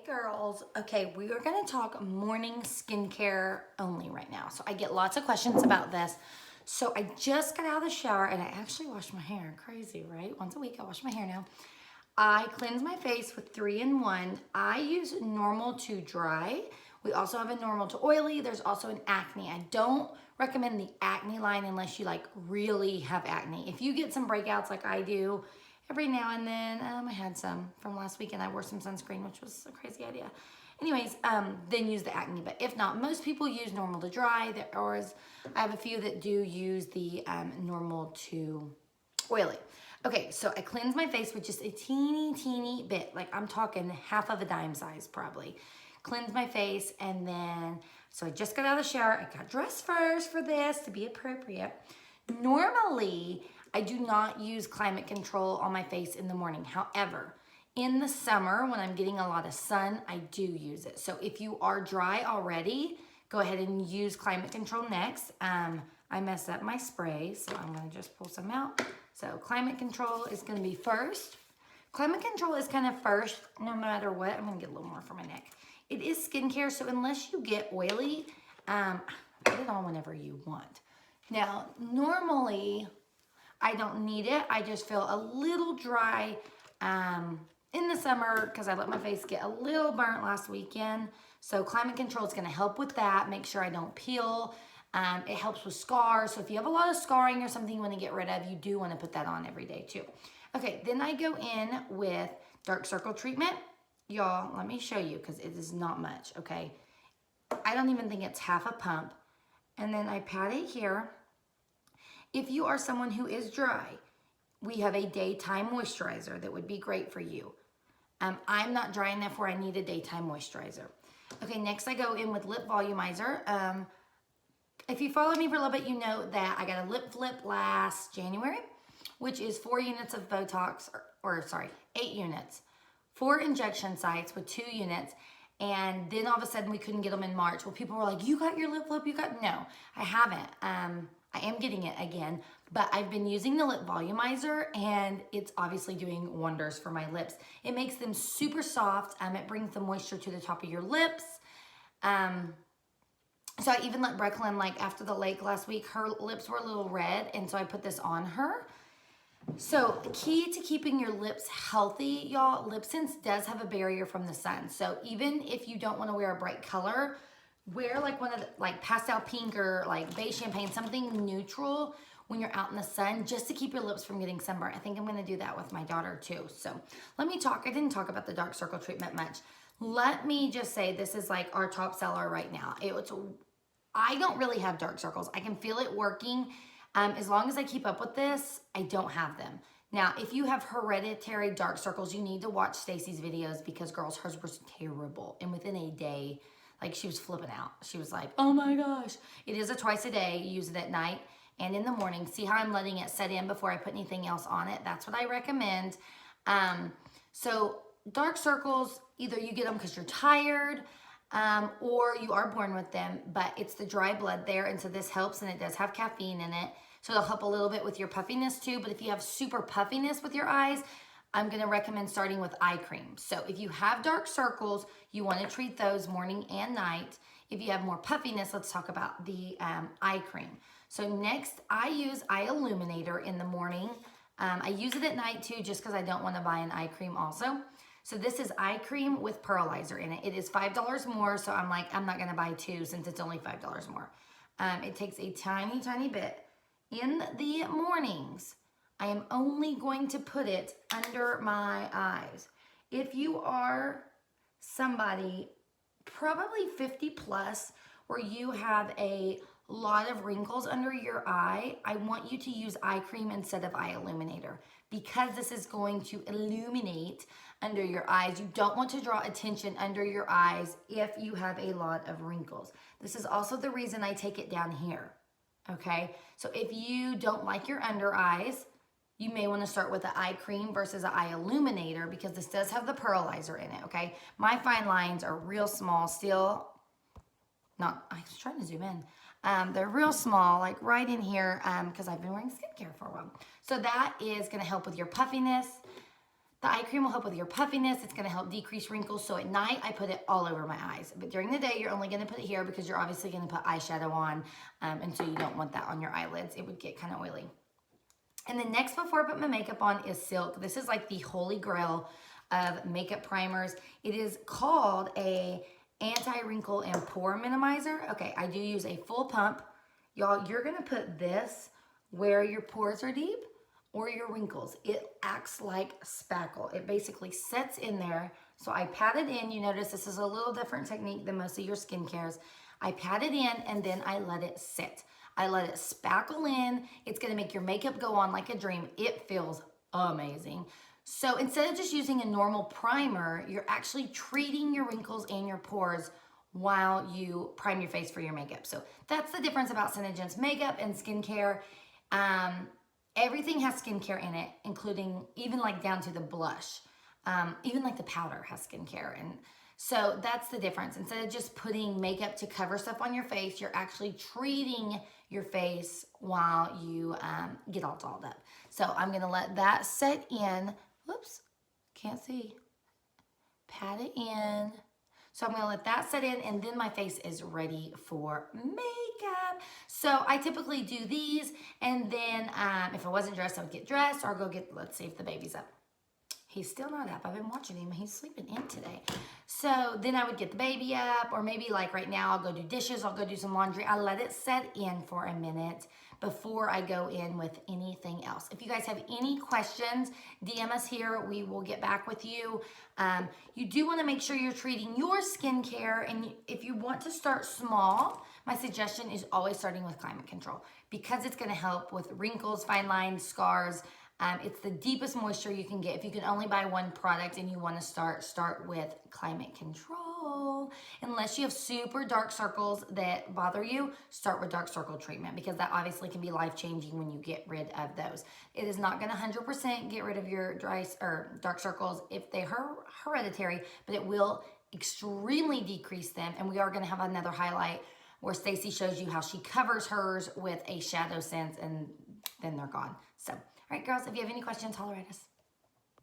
Girls, okay, we are going to talk morning skincare only right now. So I get lots of questions about this. So I just got out of the shower and I actually washed my hair. Crazy, right? Once a week I wash my hair now. I cleanse my face with 3-in-1. I use normal to dry. We also have a normal to oily. There's also an acne. I don't recommend the acne line unless you like really have acne. If you get some breakouts like I do, every now and then, I had some from last week and I wore some sunscreen, which was a crazy idea. Anyways, then use the acne. But if not, most people use normal to dry. I have a few that do use the normal to oily. Okay, so I cleanse my face with just a teeny bit. Like I'm talking half of a dime size probably. Cleanse my face and then, so I just got out of the shower. I got dressed first for this to be appropriate. Normally, I do not use climate control on my face in the morning. However, in the summer, when I'm getting a lot of sun, I do use it. So if you are dry already, go ahead and use climate control next. I messed up my spray, so I'm gonna just pull some out. So climate control is gonna be first. Climate control is kind of first, no matter what. I'm gonna get a little more for my neck. It is skincare, so unless you get oily, put it on whenever you want. Now, normally, I don't need it. I just feel a little dry in the summer because I let my face get a little burnt last weekend. So climate control is going to help with that. Make sure I don't peel. It helps with scars. So if you have a lot of scarring or something you want to get rid of, you do want to put that on every day too. Okay, then I go in with dark circle treatment. Y'all, let me show you because it is not much, okay? I don't even think it's half a pump. And then I pat it here. If you are someone who is dry, we have a daytime moisturizer that would be great for you. I'm not dry enough where I need a daytime moisturizer. Okay, next I go in with lip volumizer. If you follow me for a little bit, you know that I got a lip flip last January, which is 4 units of Botox, or 8 units. 4 injection sites with 2 units. And then all of a sudden we couldn't get them in March. Well, people were like, you got your lip flip? No, I haven't. I am getting it again, but I've been using the lip volumizer and it's obviously doing wonders for my lips. It makes them super soft. It brings the moisture to the top of your lips. So I even let Brecklin, like after the lake last week, her lips were a little red, and so I put this on her. So the key to keeping your lips healthy, y'all, LipSense does have a barrier from the sun. So even if you don't want to wear a bright color, wear like one of the, like pastel pink or like beige champagne, something neutral when you're out in the sun, just to keep your lips from getting sunburned. I think I'm going to do that with my daughter too. So let me talk. I didn't talk about the dark circle treatment much. Let me just say this is like our top seller right now. I don't really have dark circles. I can feel it working. As long as I keep up with this, I don't have them. Now, if you have hereditary dark circles, you need to watch Stacy's videos because, girls, hers was terrible. And within a day, like, she was flipping out. She was like, oh my gosh. It is a twice a day. You use it at night and in the morning. See how I'm letting it set in before I put anything else on it? That's what I recommend. So dark circles, either you get them because you're tired, or you are born with them, but it's the dry blood there, and so this helps, and it does have caffeine in it, so it'll help a little bit with your puffiness too. But if you have super puffiness with your eyes, I'm going to recommend starting with eye cream. So if you have dark circles, you want to treat those morning and night. If you have more puffiness, let's talk about the eye cream. So next, I use Eye Illuminator in the morning. I use it at night too, just because I don't want to buy an eye cream also. So this is eye cream with pearlizer in it. It is $5 more, so I'm like, I'm not gonna buy 2 since it's only $5 more. It takes a tiny bit. In the mornings, I am only going to put it under my eyes. If you are somebody probably 50 plus where you have a lot of wrinkles under your eye, I want you to use eye cream instead of Eye Illuminator because this is going to illuminate under your eyes. You don't want to draw attention under your eyes if you have a lot of wrinkles. This is also the reason I take it down here, okay? So if you don't like your under eyes, you may want to start with an eye cream versus an eye illuminator because this does have the pearlizer in it, okay? My fine lines are real small still. I was trying to zoom in. They're real small, like right in here, because I've been wearing skincare for a while. So that is going to help with your puffiness. The eye cream will help with your puffiness. It's gonna help decrease wrinkles. So at night, I put it all over my eyes. But during the day, you're only gonna put it here because you're obviously gonna put eyeshadow on. And so you don't want that on your eyelids. It would get kind of oily. And then next, before I put my makeup on, is Silk. This is like the holy grail of makeup primers. It is called a anti-wrinkle and pore minimizer. Okay, I do use a full pump. Y'all, you're gonna put this where your pores are deep or your wrinkles. It acts like spackle. It basically sets in there. So I pat it in. You notice this is a little different technique than most of your skincares. I pat it in and then I let it sit. I let it spackle in. It's gonna make your makeup go on like a dream. It feels amazing. So instead of just using a normal primer, you're actually treating your wrinkles and your pores while you prime your face for your makeup. So that's the difference about SeneGence makeup and skincare. Everything has skincare in it, including even like down to the blush. Even like the powder has skincare. And so that's the difference. Instead of just putting makeup to cover stuff on your face, you're actually treating your face while you get all dolled up. So I'm gonna let that set in. Whoops, can't see. Pat it in. So I'm gonna let that set in and then my face is ready for makeup. So I typically do these and then if I wasn't dressed, I would get dressed or go get, let's see if the baby's up. He's still not up. I've been watching him. He's sleeping in today. So then I would get the baby up or maybe like right now I'll go do dishes. I'll go do some laundry. I let it set in for a minute before I go in with anything else. If you guys have any questions, DM us here. We will get back with you. You do want to make sure you're treating your skincare. And if you want to start small, my suggestion is always starting with Climate Control because it's going to help with wrinkles, fine lines, scars. It's the deepest moisture you can get. If you can only buy one product and you want to start with Climate Control. Unless you have super dark circles that bother you, start with dark circle treatment because that obviously can be life-changing when you get rid of those. It is not going to 100% get rid of your dry or dark circles if they are hereditary, but it will extremely decrease them. And we are going to have another highlight where Stacy shows you how she covers hers with a shadow sense and then they're gone. So, all right, girls, if you have any questions, holler at us.